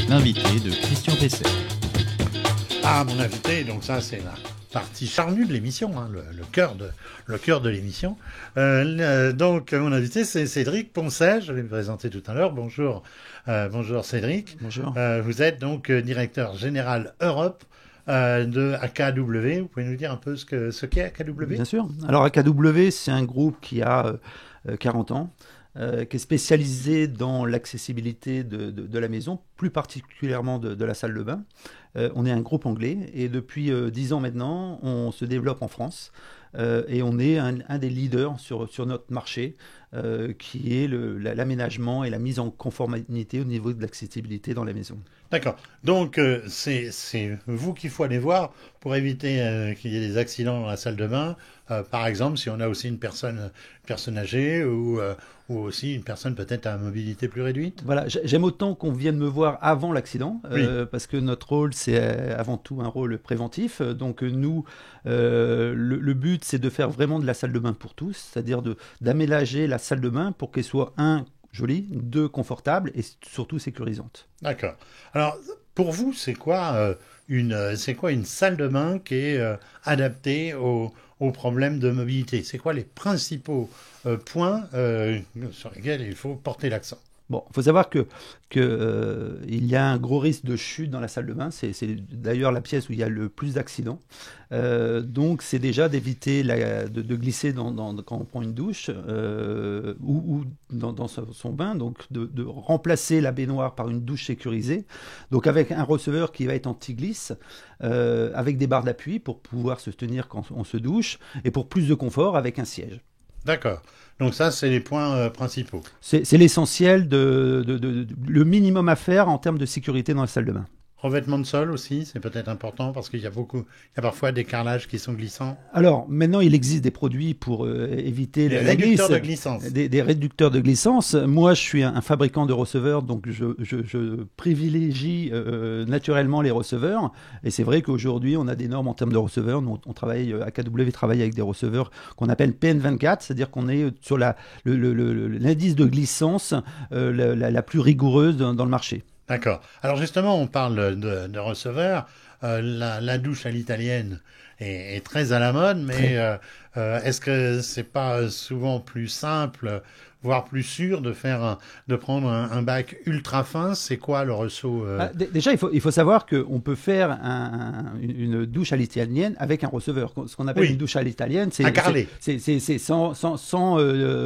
L'invité de Christian Pesset. Ah, mon invité, donc ça c'est la partie charnue de l'émission, hein, le cœur de l'émission. Donc mon invité c'est Cédric Poncet, je vais me présenter tout à l'heure. Bonjour, bonjour Cédric. Bonjour. Vous êtes donc directeur général Europe de AKW. Vous pouvez nous dire un peu ce qu'est AKW? Bien sûr. Alors AKW, c'est un groupe qui a 40 ans, qui est spécialisé dans l'accessibilité de la maison, plus particulièrement de la salle de bain. On est un groupe anglais et depuis 10 ans maintenant, on se développe en France et on est un des leaders sur notre marché qui est l'aménagement et la mise en conformité au niveau de l'accessibilité dans la maison. D'accord. Donc c'est vous qu'il faut aller voir pour éviter qu'il y ait des accidents dans la salle de bain. Par exemple, si on a aussi une personne âgée ou aussi une personne peut-être à mobilité plus réduite. Voilà, j'aime autant qu'on vienne me voir avant l'accident, Oui. parce que notre rôle, c'est avant tout un rôle préventif. Donc nous, le but, c'est de faire vraiment de la salle de bain pour tous, c'est-à-dire d'aménager la salle de bain pour qu'elle soit, jolie, confortable et surtout sécurisante. D'accord. Alors, pour vous, c'est quoi une salle de bain qui est adaptée aux problèmes de mobilité? C'est quoi les principaux points sur lesquels il faut porter l'accent? Bon, il faut savoir que il y a un gros risque de chute dans la salle de bain. C'est d'ailleurs la pièce où il y a le plus d'accidents. Donc, c'est déjà d'éviter de glisser quand on prend une douche ou dans son bain. Donc, de remplacer la baignoire par une douche sécurisée. Donc, avec un receveur qui va être anti-glisse, avec des barres d'appui pour pouvoir se tenir quand on se douche et pour plus de confort avec un siège. D'accord. Donc ça, c'est les points principaux. C'est l'essentiel, le minimum à faire en termes de sécurité dans la salle de bain. Revêtement de sol aussi, c'est peut-être important parce qu'il y a parfois des carrelages qui sont glissants. Alors, maintenant, il existe des produits pour éviter Les la glisse. réducteurs de glissance. Des réducteurs de glissance. Moi, je suis un fabricant de receveurs, donc je privilégie naturellement les receveurs. Et c'est vrai qu'aujourd'hui, on a des normes en termes de receveurs. Nous, AKW travaille avec des receveurs qu'on appelle PN24, c'est-à-dire qu'on est sur l'indice de glissance la plus rigoureuse dans le marché. D'accord. Alors justement, on parle de receveurs. La douche à l'italienne est très à la mode, mais est-ce que c'est pas souvent plus simple, voire plus sûr de prendre un bac ultra fin? C'est quoi le ressaut Déjà, il faut savoir qu'on peut faire une douche à l'italienne avec un receveur. Ce qu'on appelle une douche à l'italienne, c'est sans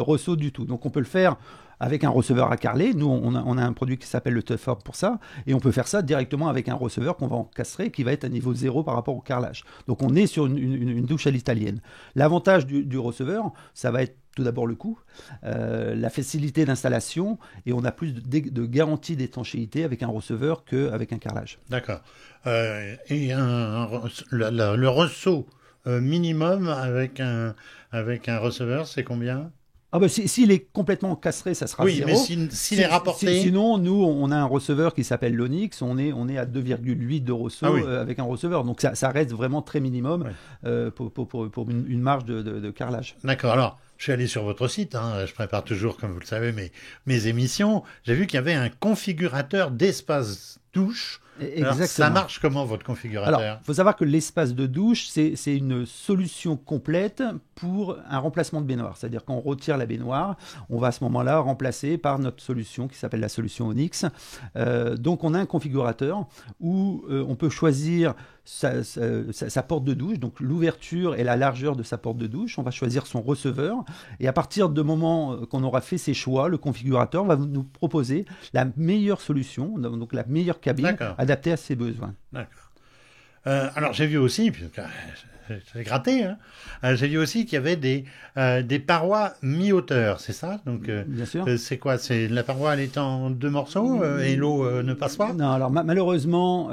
ressaut du tout. Donc on peut le faire avec un receveur à carreler. Nous, on a un produit qui s'appelle le Tough pour ça, et on peut faire ça directement avec un receveur qu'on va encastrer, qui va être à niveau 0 par rapport au carrelage. Donc on est sur une douche à l'italienne. L'avantage du receveur, ça va être tout d'abord le coût, la facilité d'installation, et on a plus de garantie d'étanchéité avec un receveur qu'avec un carrelage. D'accord. Et le ressaut minimum avec un receveur, c'est combien? S'il est complètement encastré, ça sera 0. Oui, mais s'il est rapporté... Sinon, nous, on a un receveur qui s'appelle l'Onyx. On est à 2,8 de ressaut avec un receveur. Donc, ça reste vraiment très minimum pour une marge de carrelage. D'accord. Alors, je suis allé sur votre site. Je prépare toujours, comme vous le savez, mes émissions. J'ai vu qu'il y avait un configurateur d'espace douche. Exactement. Alors, ça marche comment, votre configurateur? Alors, il faut savoir que l'espace de douche, c'est une solution complète pour un remplacement de baignoire. C'est-à-dire quand on retire la baignoire, on va à ce moment-là remplacer par notre solution qui s'appelle la solution Onyx. Donc, on a un configurateur où on peut choisir sa porte de douche, donc l'ouverture et la largeur de sa porte de douche. On va choisir son receveur et à partir du moment qu'on aura fait ses choix, le configurateur va nous proposer la meilleure solution, donc la meilleure cabine adaptée à ses besoins. D'accord. Alors j'ai vu aussi, j'ai gratté, j'ai vu aussi qu'il y avait des parois mi-hauteur, c'est ça? Donc, bien sûr. C'est quoi? C'est la paroi, elle est en 2 morceaux et l'eau ne passe pas? Non, alors malheureusement,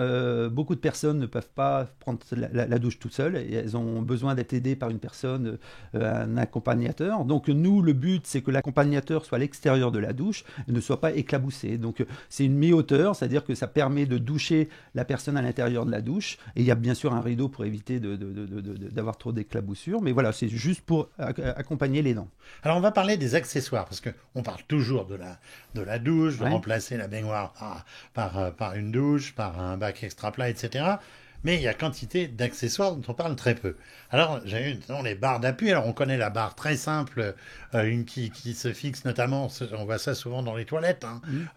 beaucoup de personnes ne peuvent pas prendre la douche toute seule et elles ont besoin d'être aidées par une personne, un accompagnateur. Donc nous, le but, c'est que l'accompagnateur soit à l'extérieur de la douche et ne soit pas éclaboussé. Donc c'est une mi-hauteur, c'est-à-dire que ça permet de doucher la personne à l'intérieur de la douche et il y a bien sûr un rideau pour éviter d'avoir trop d'éclaboussures. Mais voilà, c'est juste pour accompagner les dents. Alors, on va parler des accessoires, parce qu'on parle toujours de la douche, de Ouais. remplacer la baignoire par une douche, par un bac extra plat, etc. Mais il y a quantité d'accessoires dont on parle très peu. Alors, j'ai notamment les barres d'appui. Alors, on connaît la barre très simple, une qui se fixe notamment, on voit ça souvent dans les toilettes,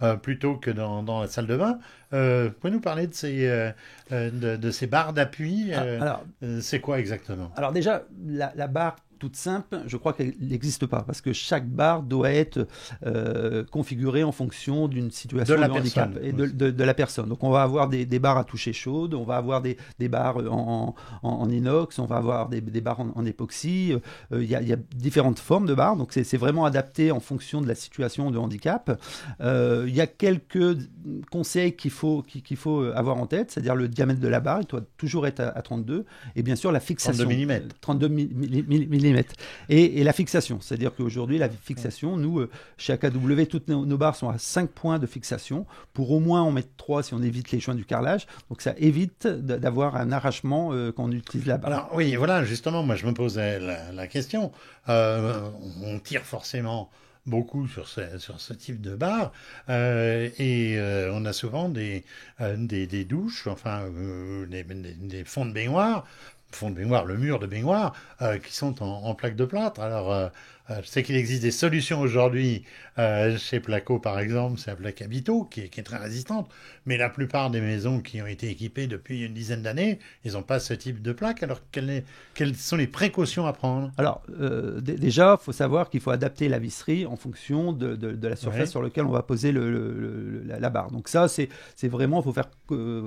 hein, plutôt que dans la salle de bain. Pouvez nous parler de ces barres d'appui Alors, c'est quoi exactement? Alors déjà, la barre toute simple, je crois qu'elle n'existe pas parce que chaque barre doit être configurée en fonction d'une situation De la handicap personne. et de la personne. Donc on va avoir des barres à toucher chaude, on va avoir des barres en inox, on va avoir des barres en époxy. Il y a différentes formes de barres, donc c'est vraiment adapté en fonction de la situation de handicap. Il y a quelques conseils qu'il faut avoir en tête, c'est-à-dire le diamètre de la barre, il doit toujours être à 32, et bien sûr la fixation. 32 mm. 32 mm. Et la fixation, c'est-à-dire qu'aujourd'hui, la fixation, nous, chez AKW, toutes nos barres sont à 5 points de fixation. Pour au moins en mettre 3 si on évite les joints du carrelage. Donc ça évite d'avoir un arrachement quand on utilise la barre. Alors oui, voilà, justement, moi je me posais la question. On tire forcément beaucoup sur ce type de barre et on a souvent des douches, enfin des fonds de baignoire, le mur de baignoire, qui sont en plaque de plâtre. Alors, je sais qu'il existe des solutions aujourd'hui chez Placo, par exemple, c'est la plaque Habito qui est très résistante, mais la plupart des maisons qui ont été équipées depuis une dizaine d'années, ils n'ont pas ce type de plaque. Alors, quelles sont les précautions à prendre? Alors, déjà, il faut savoir qu'il faut adapter la visserie en fonction de la surface sur laquelle on va poser la barre. Donc ça, c'est vraiment, il faut faire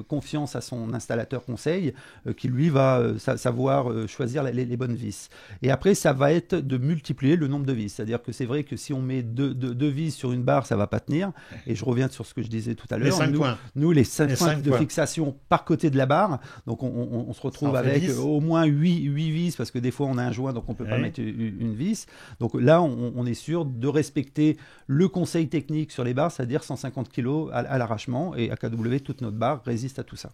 confiance à son installateur conseil qui, lui, va savoir choisir les bonnes vis. Et après, ça va être de multiplier le nombre de vis. C'est-à-dire que c'est vrai que si on met deux vis sur une barre, ça ne va pas tenir. Et je reviens sur ce que je disais tout à l'heure. Les 5 points. Nous, les 5 points de fixation par côté de la barre. Donc, on se retrouve avec au moins 8 vis, parce que des fois, on a un joint, donc on ne peut pas mettre une vis. Donc là, on est sûr de respecter le conseil technique sur les barres, c'est-à-dire 150 kg à l'arrachement. Et AKW, toute notre barre résiste à tout ça.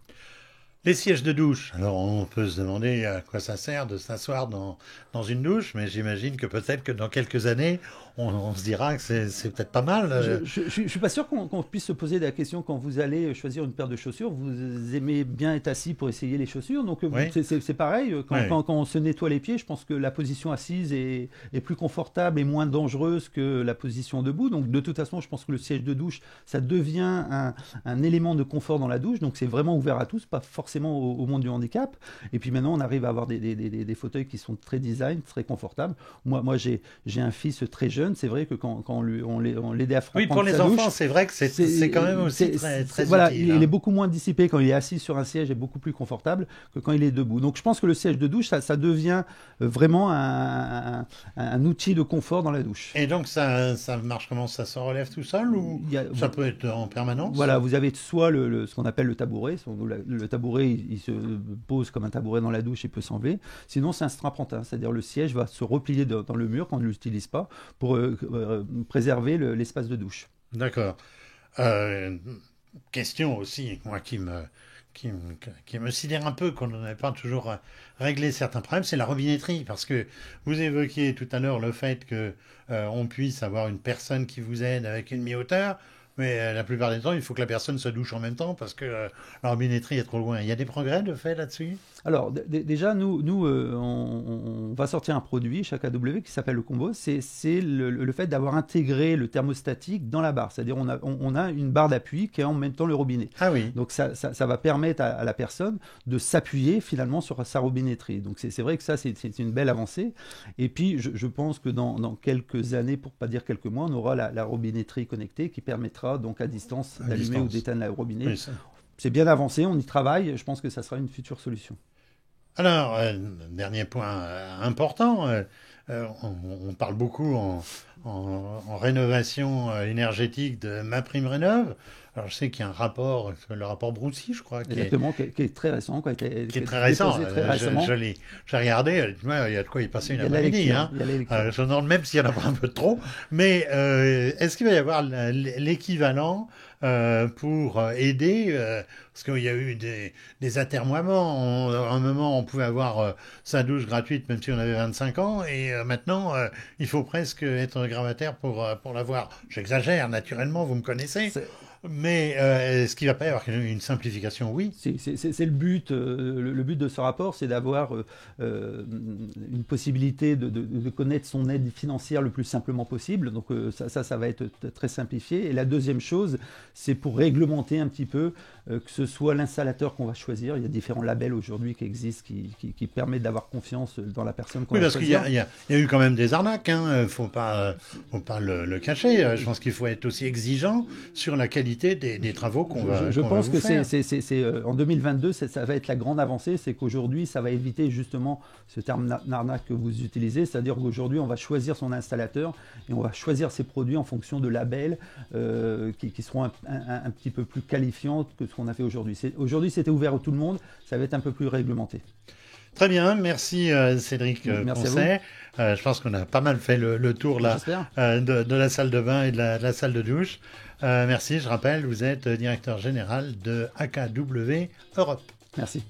Les sièges de douche. Alors, on peut se demander à quoi ça sert de s'asseoir dans une douche, mais j'imagine que peut-être que dans quelques années, on se dira que c'est peut-être pas mal. Je ne suis pas sûr qu'on puisse se poser la question quand vous allez choisir une paire de chaussures. Vous aimez bien être assis pour essayer les chaussures. Donc, oui. C'est pareil. Quand on se nettoie les pieds, je pense que la position assise est plus confortable et moins dangereuse que la position debout. Donc, de toute façon, je pense que le siège de douche, ça devient un élément de confort dans la douche. Donc, c'est vraiment ouvert à tous, pas forcément au monde du handicap. Et puis maintenant, on arrive à avoir des fauteuils qui sont très design, très confortables. Moi j'ai un fils très jeune. C'est vrai que quand on l'aidait à prendre oui, pour les enfants, c'est vrai que c'est quand même aussi très voilà, utile. Il est beaucoup moins dissipé quand il est assis sur un siège et beaucoup plus confortable que quand il est debout. Donc je pense que le siège de douche, ça devient vraiment un outil de confort dans la douche. Et donc ça marche comment? Ça se relève tout seul ou ça peut être en permanence? Voilà, vous avez soit ce qu'on appelle le tabouret. Le tabouret, il se pose comme un tabouret dans la douche et peut s'enlever. Sinon, c'est un strapontin, c'est-à-dire le siège va se replier dans le mur quand on ne l'utilise pas pour préserver l'espace de douche. D'accord. Question aussi, moi, qui me sidère un peu qu'on n'ait pas toujours réglé certains problèmes, c'est la robinetterie. Parce que vous évoquiez tout à l'heure le fait qu'on puisse avoir une personne qui vous aide avec une mi-hauteur. Mais la plupart des temps, il faut que la personne se douche en même temps parce que la robinetterie est trop loin. Il y a des progrès de fait là-dessus? Alors, déjà, nous on va sortir un produit chez AKW qui s'appelle le combo. C'est le fait d'avoir intégré le thermostatique dans la barre. C'est-à-dire on a une barre d'appui qui est en même temps le robinet. Ah oui. Donc, ça va permettre à la personne de s'appuyer finalement sur sa robinetterie. Donc, c'est vrai que ça, c'est une belle avancée. Et puis, je pense que dans quelques années, pour ne pas dire quelques mois, on aura la robinetterie connectée qui permettra donc à distance d'allumer ou d'éteindre la robinet. Oui, c'est bien avancé, on y travaille. Je pense que ça sera une future solution. Alors, dernier point important, on parle beaucoup en rénovation énergétique de MaPrimeRénov'. Alors, je sais qu'il y a un rapport, le rapport Broussy, je crois. Qui est très récent. Qui est très récent. J'ai regardé, il y a de quoi y passer une après-midi. Je me demande même s'il y en a pas un peu trop. Mais est-ce qu'il va y avoir l'équivalent pour aider, parce qu'il y a eu des atermoiements. À un moment, on pouvait avoir sa douche gratuite même si on avait 25 ans, et maintenant, il faut presque être gravataire pour l'avoir. J'exagère, naturellement, vous me connaissez. Mais est-ce qu'il ne va pas y avoir une simplification? Oui. C'est le but. Le but de ce rapport, c'est d'avoir une possibilité de connaître son aide financière le plus simplement possible. Donc ça va être très simplifié. Et la deuxième chose, c'est pour réglementer un petit peu que ce soit l'installateur qu'on va choisir. Il y a différents labels aujourd'hui qui existent qui permettent d'avoir confiance dans la personne qu'on va choisir. Oui, parce qu'il y a eu quand même des arnaques. Faut pas le cacher. Je pense qu'il faut être aussi exigeant sur la qualité des travaux qu'on va Je pense que faire. c'est en 2022, ça va être la grande avancée, c'est qu'aujourd'hui, ça va éviter justement ce terme arnaque que vous utilisez, c'est-à-dire qu'aujourd'hui, on va choisir son installateur et on va choisir ses produits en fonction de labels qui seront un petit peu plus qualifiants que ce qu'on a fait aujourd'hui. Aujourd'hui, c'était ouvert à tout le monde, ça va être un peu plus réglementé. Très bien, merci Cédric Poncet. Je pense qu'on a pas mal fait le tour là, de la salle de bain et de la salle de douche. Merci, je rappelle, vous êtes directeur général de AKW Europe. Merci.